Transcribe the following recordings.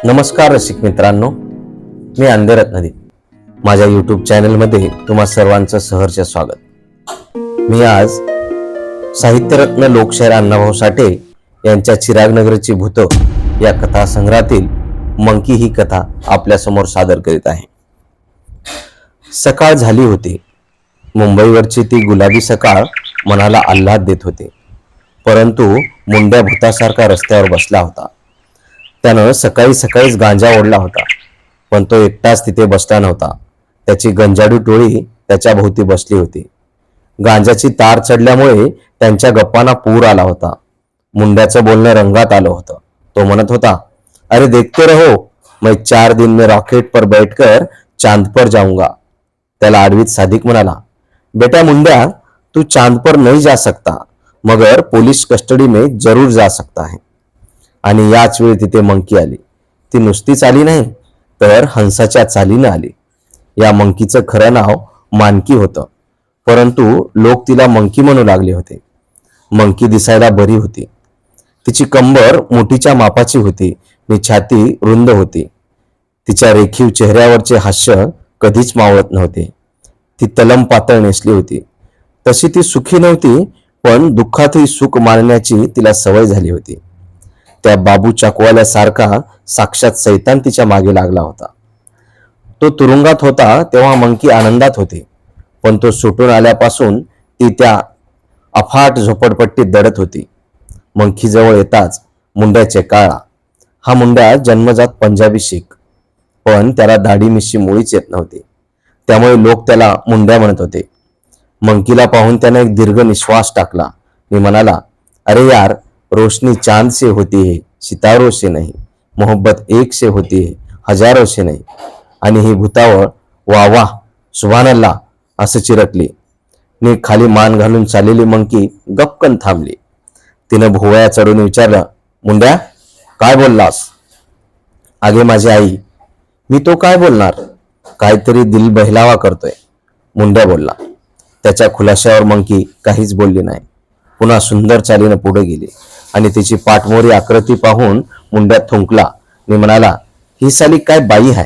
नमस्कार रसिक मित्रांनो, मी अंधेरत्नदी माझ्या यूट्यूब चॅनलमध्ये तुम्हा सर्वांचं सहर्ष स्वागत। मी आज साहित्यरत्न लोकशाहीर अण्णाभाऊ साठे यांच्या चिरागनगरची भूत या कथासंग्रहातील मंकी ही कथा आपल्या समोर सादर करीत आहे। सकाळ झाली होती। मुंबईवरची ती गुलाबी सकाळ मनाला आल्हाद देत होती, परंतु मुंड्या भूतासारखा रस्त्यावर बसला होता। त्यानं सकाळी सकाळीच गांजा ओढला होता, पण तो एकटाच तिथे बसला नव्हता। त्याची गंजाडू टोळी त्याच्या भोवती बसली होती। गांजाची तार चढल्यामुळे त्यांच्या गप्पांना पूर आला होता। मुंड्याचं बोलणं रंगात आलं होतं। तो म्हणत होता, अरे देखते रहो, मैं 4 दिन में रॉकेट पर बैठकर चांद पर जाऊंगा। त्याला आडवीत सादिक म्हणाला, बेटा मुंड्या, तू चांद पर नहीं जा सकता, मगर पुलिस कस्टडी में जरूर जा सकता है। आणि याच वेळी तिथे मंकी आली। ती नुसतीच आली नाही, तर हंसाच्या चालीनं आली। या मंकीचं खरं नाव मानकी होतं, परंतु लोक तिला मंकी म्हणू लागले होते। मंकी दिसायला बरी होती। तिची कंबर मोठीच्या मापाची होती आणि छाती रुंद होती। तिच्या रेखीव चेहऱ्यावरचे हास्य कधीच मावळत नव्हते। ती तलम पातळ नेसली होती। तशी ती सुखी नव्हती, पण दुःखातही सुख मानण्याची तिला सवय झाली होती। त्या बाबू चाकवाल्यासारखा साक्षात सैतान तिच्या मागे लागला होता। तो तुरुंगात होता तेव्हा मंकी आनंदात होती, पण तो सुटून आल्यापासून ती त्या अफाट झोपडपट्टीत दडत होती। मंकी जवळ येताच मुंड्या चेकाळला। हा मुंड्या जन्मजात पंजाबी शीख, पण त्याला दाढी मिशी मुळीच येत नव्हती, त्यामुळे लोक त्याला मुंड्या म्हणत होते। मंकीला पाहून त्याने एक दीर्घ निश्वास टाकला आणि म्हणाला, अरे यार, रोशनी चांद से होती है, सितारों से नहीं, मोहब्बत एक से होती है, हजारों से नहीं। आणि ही भूतावळ वाह वाह सुभानअल्लाह असं चिरकली। नी खाली मान घालून चाललेली मंकी गपकन थांबली। तिनं भोवया चढून विचारलं, मुंड्या, काय बोललास? आगे माझी आई। मी तो काय बोलणार, काहीतरी दिल बहलावा करतोय, मुंड्या बोलला। त्याच्या खुलाशावर मंकी काहीच बोलली नाही। पुन्हा सुंदर चालीनं पुढे गेली आणि तिची पाठमोरी आकृती पाहून मुंड्यात थुंकला आणि म्हणाला, ही साली काय बाई आहे,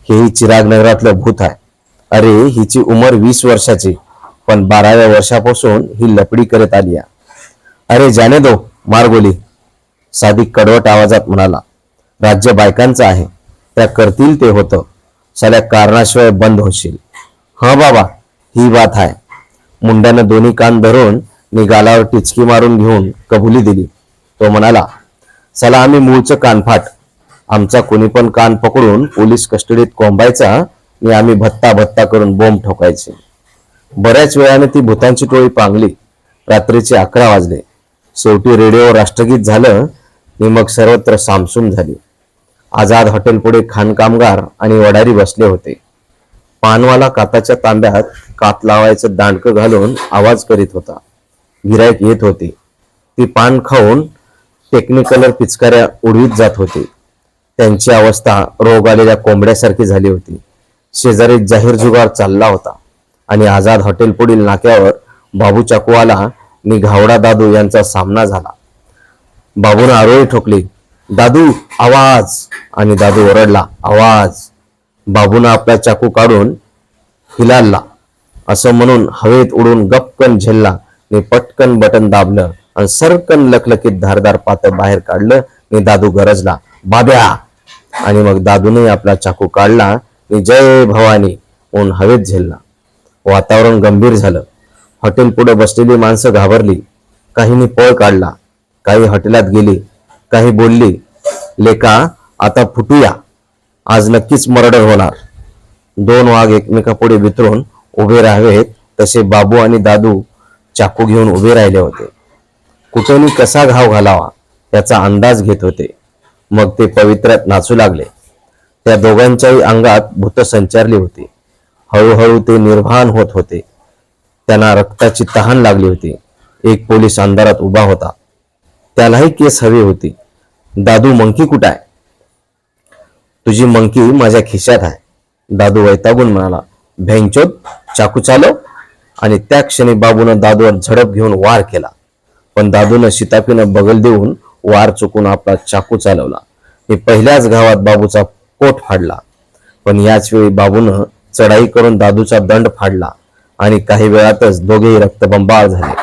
हेही चिरागनगरातलं भूत आहे। अरे हिची उमर 20 वर्षाची, पण 12व्या वर्षापासून ही लपडी करत आली आहे। अरे जाने दो, मार गोली, सादिक कडवट आवाजात म्हणाला। राज्य बायकांचं आहे, त्या करतील ते होतं, साल्या कारणाशिवाय बंद होशील। हा बाबा, ही बात आहे। मुंड्यानं दोन्ही कान धरून गालावर टिचकी मारून घेऊन कबुली दिली। तो म्हणाला, चला आम्ही मूळचं कानफाट, आमचा कोणी पण कान पकडून पोलीस कस्टडीत कोंबायचा आणि आम्ही भत्ता भत्ता करून बोंब ठोकायचे। बऱ्याच वेळाने ती भूतांची टोळी पांगली। रात्रीचे 11 वाजले। शेवटी रेडिओ राष्ट्रगीत झालं आणि मग सर्वत्र सामसूम झाली। आझाद हॉटेल पुढे खाणकामगार आणि वडारी बसले होते। पानवाला काताच्या तांब्यात कात लावायचं दांडकं घालून आवाज करीत होता। गिराईक येत होते। ती पान खाऊन टेक्निकलर पिचकाऱ्या उडवीत जात होते। त्यांची अवस्था रोग आलेल्या कोंबड्यासारखी झाली होती। शेजारी जाहीर जुगार चालला होता आणि आझाद हॉटेल पुढील नाक्यावर बाबू चाकूवाला आणि घावडा दादू यांचा सामना झाला। बाबूने आरोळी ठोकली, दादू आवाज, आणि दादू ओरडला, आवाज। बाबूने आपला चाकू काढून हिलालला, असं म्हणून हवेत उडून गपकन झेलला आणि पटकन बटन दाबलं आणि सरकन लखलखीत धारदार पातं बाहेर काढलं आणि दादू गरजला, बाब्या। आणि मग दादूने आपला चाकू काढला आणि जय भवानी म्हणून हवेत झेलला। वातावरण गंभीर झालं। हॉटेल पुढे बसलेली माणसं घाबरली। काहींनी पळ काढला, काही हॉटेलात गेली, काही बोलली, लेका आता फुटूया, आज नक्कीच मर्डर होणार। 2 वाघ एकमेकापुढे वितरून उभे राहावेत तसे बाबू आणि दादू चाकू घेऊन उभे राहिले होते। कुठेनी कसा घाव घालावा याचा अंदाज घेत होते। मग ते पवित्रात नाचू लागले। त्या दोघांच्याही अंगात भूत संचारली होती। हळूहळू ते निर्भान होत होते। त्यांना रक्ताची तहान लागली होती। एक पोलीस अंधारात उभा होता, त्यालाही केस हवी होती। दादू, मंकी कुठं आहे? तुझी मंकी माझ्या खिशात आहे, दादू वैतागून म्हणाला। भेंचोद, चाकू चालव। आणि त्या क्षणी बाबूनं दादूवर झडप घेऊन वार केला, पण दादूनं शिताफीनं बगल देऊन वार चुकून आपला चाकू चालवला मी पहिल्याच घावात बाबूचा कोट फाडला. पण याच वेळी बाबूनं चढाई करून दादूचा दंड फाडला आणि काही वेळातच दोघेही रक्तबंबाळ झाले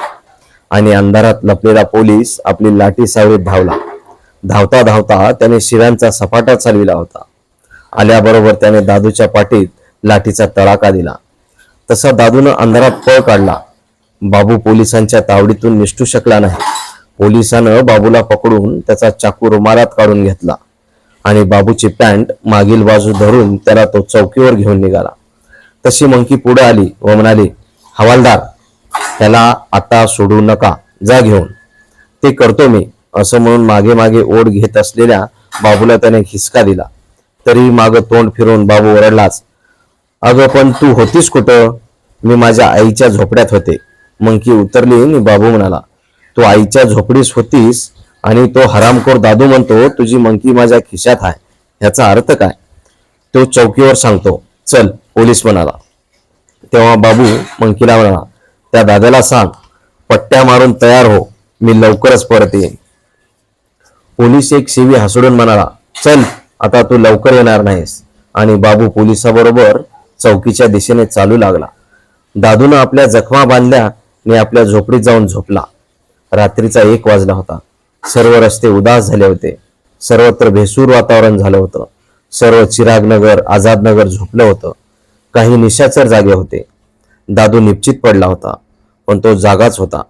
आणि अंधारात लपलेला पोलीस आपली लाठी सावळीत धावला. धावता धावता त्याने शिव्यांचा सपाटा चालविला होता. आल्याबरोबर त्याने दादूच्या पाठीत लाठीचा तडाखा दिला. तसा दादूनं अंधारात पळ काढला. बाबू पोलिसांच्या तावडीतून निसटू शकला नाही. पोलिसानं बाबूला पकडून त्याचा चाकू रुमालात काढून घेतला आणि बाबूची पॅन्ट मागील बाजू धरून त्याला तो चौकीवर घेऊन निघाला. तशी मंकी पुढे आली व म्हणाली, हवालदार, त्याला आता सोडू नका, जा घेऊन. ते करतो मी, असं म्हणून मागे मागे ओढ घेत असलेल्या बाबूला त्याने खिसका दिला. तरी मागं तोंड फिरून बाबू ओरडलाच, अगं पण तू होतीस कुठं? मी माझ्या आईच्या झोपड्यात होते. मंकी उतरली आणि बाबू म्हणाला, तू आईच्या झोपडीस होतीस आणि तो हरामखोर दादू म्हणतो तुझी मंकी माझ्या खिशात आहे, ह्याचा अर्थ काय? तो चौकीवर सांगतो, चल, पोलीस म्हणाला. तेव्हा बाबू मंकीला म्हणाला, त्या दादाला सांग, पट्ट्या मारून तयार हो, मी लवकरच परत येईन. पोलीस एक शिवी हसडून म्हणाला, चल, आता तू लवकर येणार नाहीस. आणि बाबू पोलिसाबरोबर चौकीच्या दिशेने चालू लागला. दादूनं आपल्या जखमा बांधल्या आणि आपल्या झोपडीत जाऊन झोपला. रात्रीचा 1 वाजला होता. सर्व रस्ते उदास झाले होते. सर्वत्र भेसूर वातावरण झालं होतं. सर्व चिरागनगर, आझादनगर झोपलं होतं. काही निशाचर जागे होते. दादू निश्चित पडला होता, पण तो जागाच होता.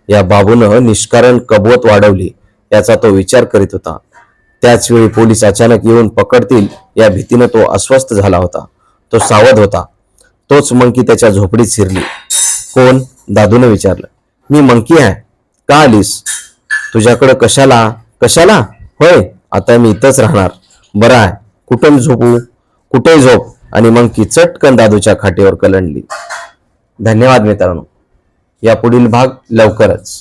या बाबूनं निष्कारण कबवत वाढवली याचा तो विचार करीत होता. त्याच वेळी पोलीस अचानक येऊन पकडतील या भीतीनं तो अस्वस्थ झाला होता. तो सावध होता. तोच मंकी त्याच्या झोपडीत शिरली. कोण? दादूने विचारलं. मी मंकी आहे. का आलीस? तुझ्याकडं कशाला? कशाला? होय, आता मी इथंच राहणार. बरं आहे. कुठं झोपू? कुठेही झोप. आणि मंकी चटकन दादूच्या खाटेवर कलंडली. धन्यवाद मित्रांनो. या पुढील भाग लवकरच.